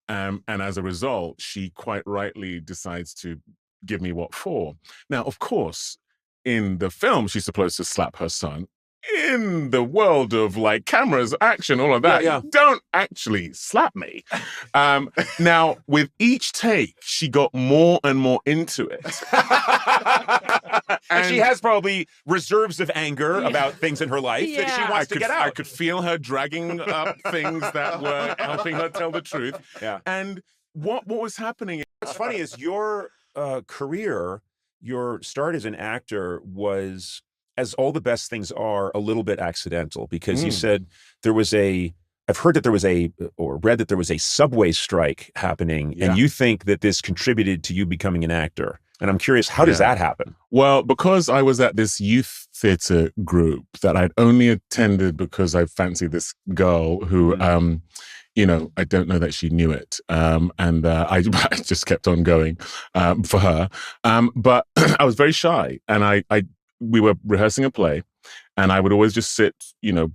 And as a result, she quite rightly decides to give me what for. Now, of course, in the film, she's supposed to slap her son. In the world of like cameras, action, all of Yeah, that, yeah. you don't actually slap me. Now, with each take, she got more and more into it. And she has probably reserves of anger about things in her life that she wants to get out. I could feel her dragging up things that were helping her tell the truth. Yeah. And what was happening? What's funny is your career, your start as an actor was, as all the best things are, a little bit accidental, because you said I've heard that there was or read that there was a subway strike happening, and you think that this contributed to you becoming an actor. And I'm curious, how does that happen? Well, because I was at this youth theater group that I'd only attended because I fancied this girl who, you know, I don't know that she knew it. And I just kept on going for her. But I was very shy, and we were rehearsing a play, and I would always just sit, you know,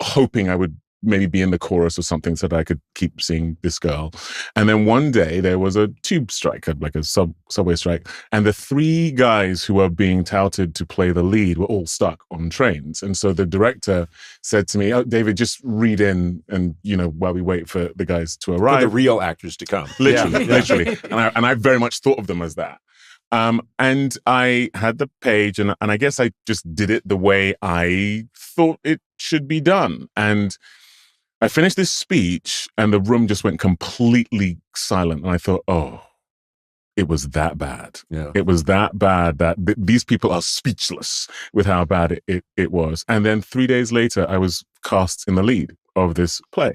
hoping I would maybe be in the chorus or something so that I could keep seeing this girl. And then one day there was a tube strike, like a subway strike, and the three guys who were being touted to play the lead were all stuck on trains. And so the director said to me, "Oh, David, just read in, and you know, while we wait for the guys to arrive, For the real actors to come." Literally, literally. And I very much thought of them as that. And I had the page, and I guess I just did it the way I thought it should be done. And I finished this speech, and the room just went completely silent. And I thought, oh, it was that bad. Yeah. It was that bad that these people are speechless with how bad it was. And then 3 days later, I was cast in the lead of this play.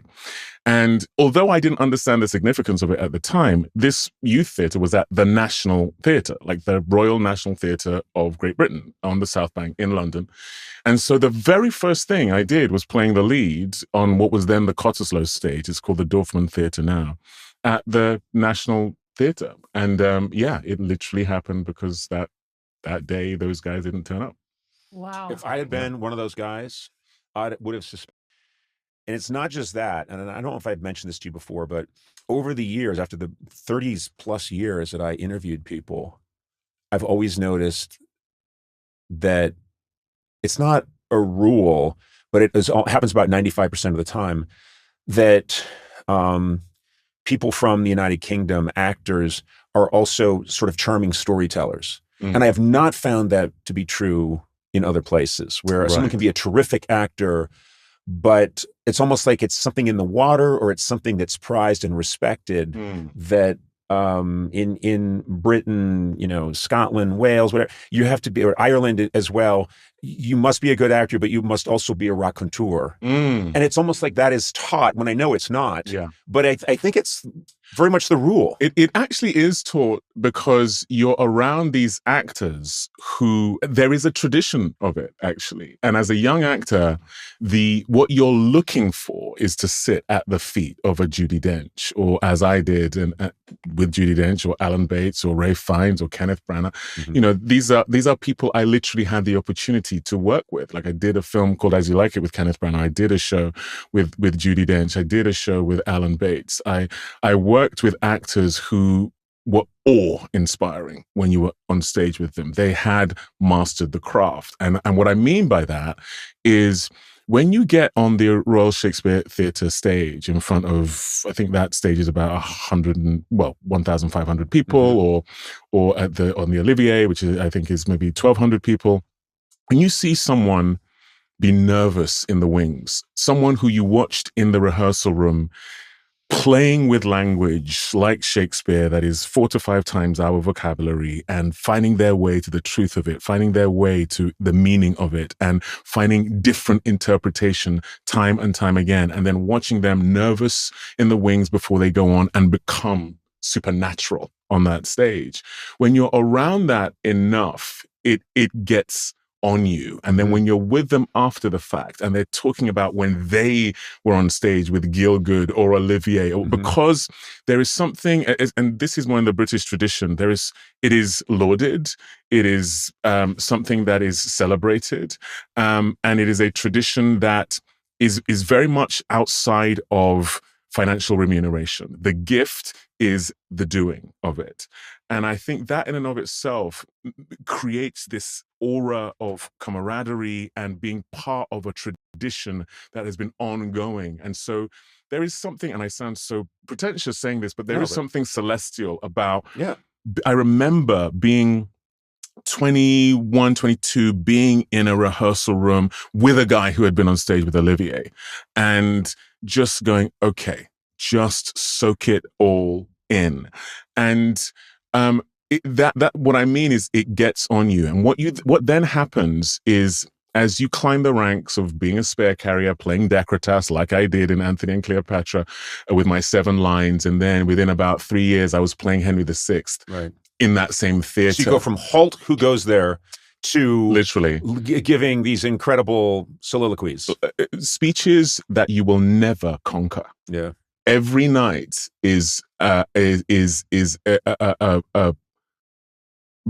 And although I didn't understand the significance of it at the time, this youth theatre was at the National Theatre, like the Royal National Theatre of Great Britain on the South Bank in London. And so the very first thing I did was playing the lead on what was then the Cottesloe stage. It's called the Dorfman Theatre now, at the National Theatre. And it literally happened because that day those guys didn't turn up. Wow. If I had been one of those guys, I would have suspected. And it's not just that, and I don't know if I've mentioned this to you before, but over the years, after the 30s plus years that I interviewed people, I've always noticed that it's not a rule, but it happens about 95% of the time, that people from the United Kingdom, actors, are also sort of charming storytellers. And I have not found that to be true in other places, where someone can be a terrific actor, but it's almost like it's something in the water, or it's something that's prized and respected that in Britain, you know, Scotland, Wales, whatever, you have to be, or Ireland as well, you must be a good actor, but you must also be a raconteur. And it's almost like that is taught when I know it's not. Yeah. But I think it's very much the rule. It actually is taught, because you're around these actors who, there is a tradition of it, actually. And as a young actor, what you're looking for is to sit at the feet of a Judi Dench, or as I did with Judi Dench, or Alan Bates, or Ralph Fiennes, or Kenneth Branagh. You know, these are people I literally had the opportunity to work with. Like, I did a film called As You Like It with Kenneth Branagh. I did a show with Judi Dench. I did a show with Alan Bates. I worked with actors who were awe-inspiring when you were on stage with them. They had mastered the craft. And what I mean by that is, when you get on the Royal Shakespeare Theatre stage in front of, I think that stage is about 1,500 people, or on the Olivier, which I think is maybe 1,200 people. When you see someone be nervous in the wings, someone who you watched in the rehearsal room playing with language like Shakespeare that is 4 to 5 times our vocabulary, and finding their way to the truth of it, finding their way to the meaning of it, and finding different interpretation time and time again, and then watching them nervous in the wings before they go on and become supernatural on that stage. When you're around that enough, it gets on you. And then when you're with them after the fact, and they're talking about when they were on stage with Gielgud or Olivier, or because there is something, and this is more in the British tradition, it is lauded, it is something that is celebrated, and it is a tradition that is very much outside of financial remuneration. The gift is the doing of it. And I think that in and of itself creates this aura of camaraderie and being part of a tradition that has been ongoing. And so there is something, and I sound so pretentious saying this, but there is something celestial about, I remember being 21, 22, being in a rehearsal room with a guy who had been on stage with Olivier and just going, okay, just soak it all in. And that what I mean is it gets on you. And what then happens is, as you climb the ranks of being a spare carrier, playing Decritas like I did in Anthony and Cleopatra with my 7 lines, and then within about 3 years, I was playing Henry VI in that same theater. So you go from Halt, Who Goes There, to literally giving these incredible soliloquies, speeches that you will never conquer. Yeah, every night is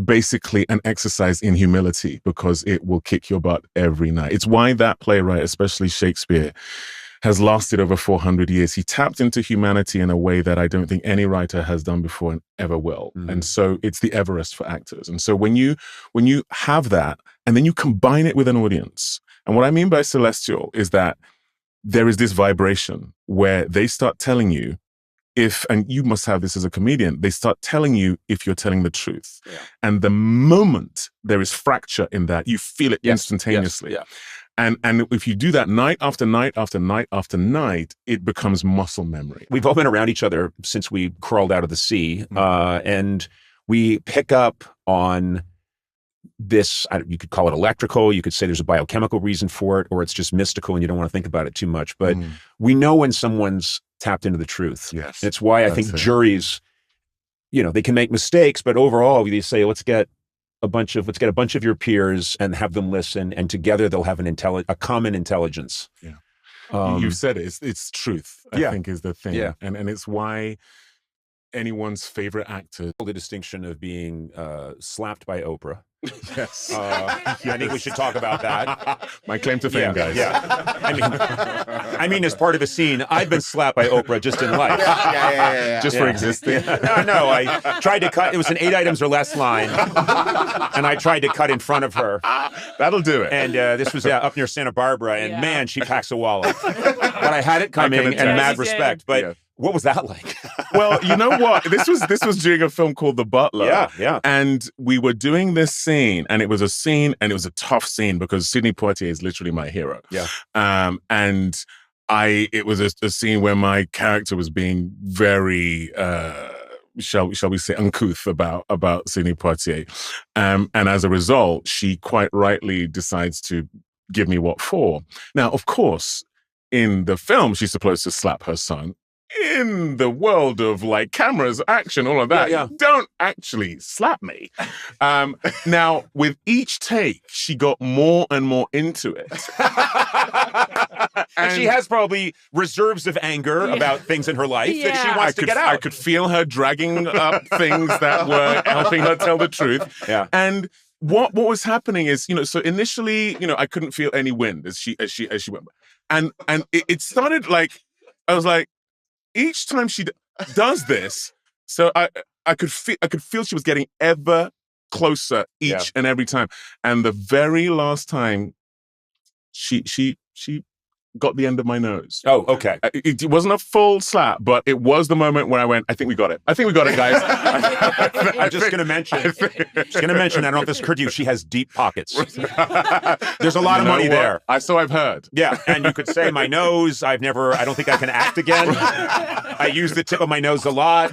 basically an exercise in humility, because it will kick your butt every night. It's why that playwright, especially Shakespeare, has lasted over 400 years. He tapped into humanity in a way that I don't think any writer has done before and ever will. And so it's the Everest for actors. And so when you have that, and then you combine it with an audience, and what I mean by celestial is that there is this vibration where they start telling you and you must have this as a comedian, they start telling you if you're telling the truth. And the moment there is fracture in that, you feel it instantaneously. And if you do that night after night after night after night, it becomes muscle memory. We've all been around each other since we crawled out of the sea, and we pick up on this. You could call it electrical. You could say there's a biochemical reason for it, or it's just mystical and you don't want to think about it too much. But we know when someone's tapped into the truth. Yes, it's why I think juries, they can make mistakes, but overall, they say, let's get a bunch of your peers and have them listen, and together they'll have a common intelligence. You've said it. It's truth, I think, is the thing. And it's why anyone's favorite actor. The distinction of being slapped by Oprah. Yes. I think we should talk about that. My claim to fame, guys. I mean, as part of a scene, I've been slapped by Oprah just in life. Just for existing. No, I tried to cut. It was an 8 items or less line, and I tried to cut in front of her. That'll do it. And this was up near Santa Barbara, and man, she packs a wallet. But I had it coming, and mad respect. But what was that like? Well, you know what? This was during a film called The Butler. And we were doing this scene, and it was a scene, and it was a tough scene because Sidney Poitier is literally my hero. And it was a scene where my character was being very, shall we say, uncouth about Sidney Poitier. And as a result, she quite rightly decides to give me what for. Now, of course, in the film, she's supposed to slap her son. In the world of like cameras, action, all of that, don't actually slap me. Now, with each take, she got more and more into it. And she has probably reserves of anger about things in her life that she wants to get out. I could feel her dragging up things that were helping her tell the truth. And what was happening is, so initially, I couldn't feel any wind as she went. And it started like, I was like, each time she does this, so I could feel she was getting ever closer each and every time. And the very last time, she got the end of my nose. Oh, okay. It wasn't a full slap, but it was the moment where I went, I think we got it. I think we got it, guys. I'm just going to mention, I don't know if this occurred to you, she has deep pockets. There's a lot of money there. So I've heard. Yeah, and you could say my nose, I don't think I can act again. I use the tip of my nose a lot.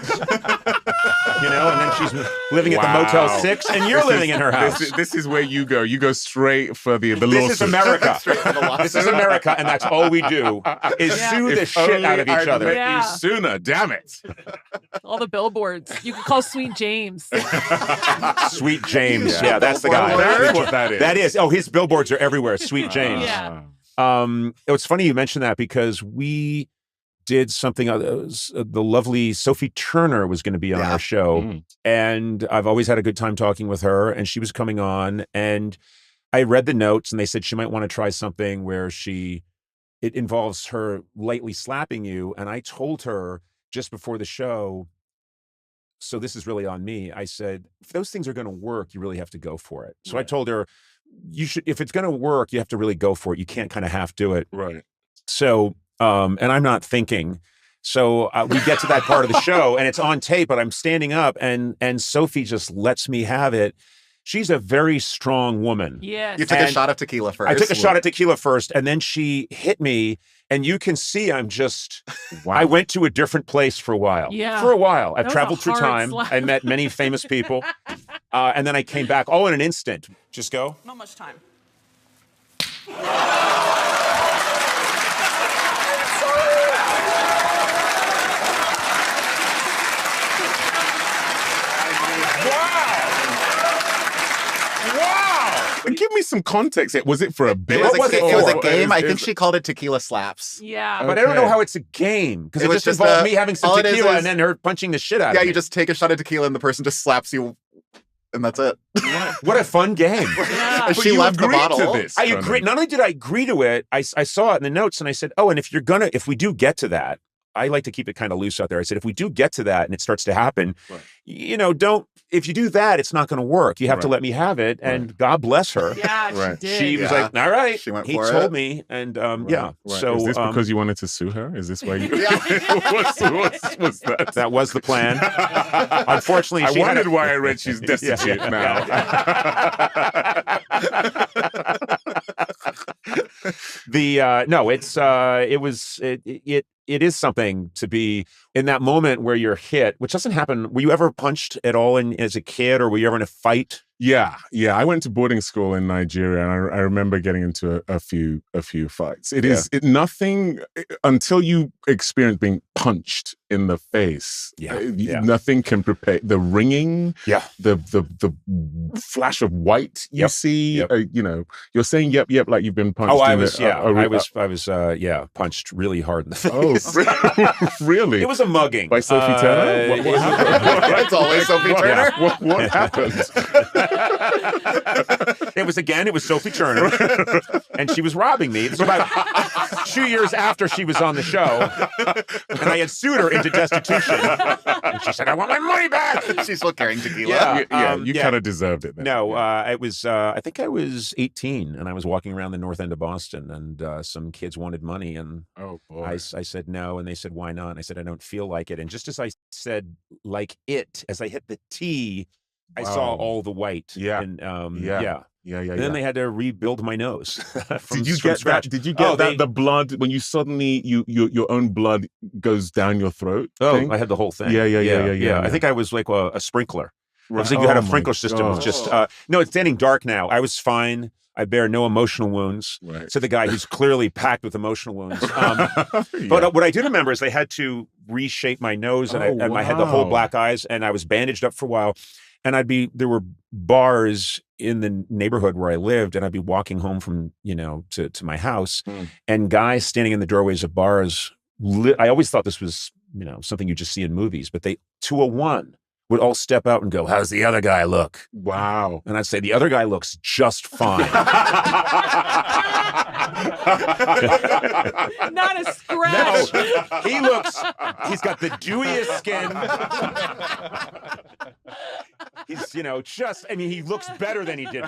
And then she's living at the Motel 6, and you're living in her house. This is where you go. You go straight for the lawsuit. This is America. This is America, and that's all we do is sue the shit out of each other. You sooner, damn it. All the billboards. You could call Sweet James. Sweet James. Yeah, that's the guy. That's what that is. That is. Oh, his billboards are everywhere. Sweet James. It's funny you mentioned that because we did something, the lovely Sophie Turner was going to be on our show. And I've always had a good time talking with her, and she was coming on, and I read the notes, and they said she might want to try something where she it involves her lightly slapping you. And I told her just before the show, so this is really on me. I said, if those things are going to work, you really have to go for it. So I told her, you should, if it's going to work, you have to really go for it. You can't kind of half do it. Right. So, and I'm not thinking. So we get to that part of the show and it's on tape, but I'm standing up and Sophie just lets me have it. She's a very strong woman. Yes. You took a shot of tequila first. I took a shot of tequila first, and then she hit me, and you can see I'm just, I went to a different place for a while. Yeah. For a while. I've That was traveled a through hard time. slap. I met many famous people. And then I came back all in an instant. Just go. Not much time. Give me some context. Was it for a bit? It was a game. I think Is- she called it tequila slaps. Yeah. But I don't know Okay. how it's a game, because It it was just just involved a- me having some all it is tequila is- and then her punching the shit out Yeah, of me. you just take a shot of tequila and the person just slaps you, and that's it. What a fun game. Yeah. And But she you left the agreed bottle. to this. I Conan. agree. Not only did I agree to it, I saw it in the notes and I said, oh, and if we do get to that, I like to keep it kind of loose out there. I said, if we do get to that and it starts to happen, Right. if you do that, it's not going to work. You have to Right. let me have it. And God bless her. Yeah, she Right. did. She was Yeah. like, all right. She went he for told it. me. And Right, yeah. right. So is this because you wanted to sue her? Is this why you Yeah. what's that? that was the plan. Unfortunately, I she had wondered a- why I read she's destitute Yeah. now. It is something to be in that moment where you're hit, which doesn't happen. Were you ever punched at all as a kid, or were you ever in a fight? Yeah. I went to boarding school in Nigeria, and I remember getting into a few fights. It is nothing until you experience being punched in the face. Nothing can prepare. The ringing, the flash of white you see. You're saying yep like you've been punched. Oh, I in was a- I was punched really hard in the face. Oh, really? It was a mugging By Sophie Turner? What happened? It's always Sophie Turner. What happened? It was Sophie Turner, and she was robbing me. It was about 2 years after she was on the show, and I had sued her into destitution. And she said, "I want my money back." She's still carrying tequila. You kind of deserved it then. No, it was. I think I was 18, and I was walking around the north end of Boston, and some kids wanted money, and Oh boy. I said no, and they said, "Why not?" And I said, "I don't feel like it." And just as I said, "like it," as I hit the T, I saw Wow. all the white. Yeah. And Yeah. And then they had to rebuild my nose. Did you get scratch. that? Did you get that? The blood when you suddenly your own blood goes down your throat. Oh, thing? I had the whole thing. Yeah. I think I was like a sprinkler. I was Right. thinking you had Oh a my sprinkler system. It was just no. It's getting dark now. I was fine. I bear no emotional wounds. Right. To the guy who's clearly packed with emotional wounds. Yeah. But what I do remember is they had to reshape my nose, and I had the whole wow. black eyes, and I was bandaged up for a while. And there were bars in the neighborhood where I lived, and I'd be walking home from, to my house, and guys standing in the doorways of bars. I always thought this was, something you just see in movies, but they, to a one, would all step out and go, "How's the other guy look?" Wow. And I'd say, "The other guy looks just fine." Not a scratch. No, he's got the dewiest skin. He's, he looks better than he did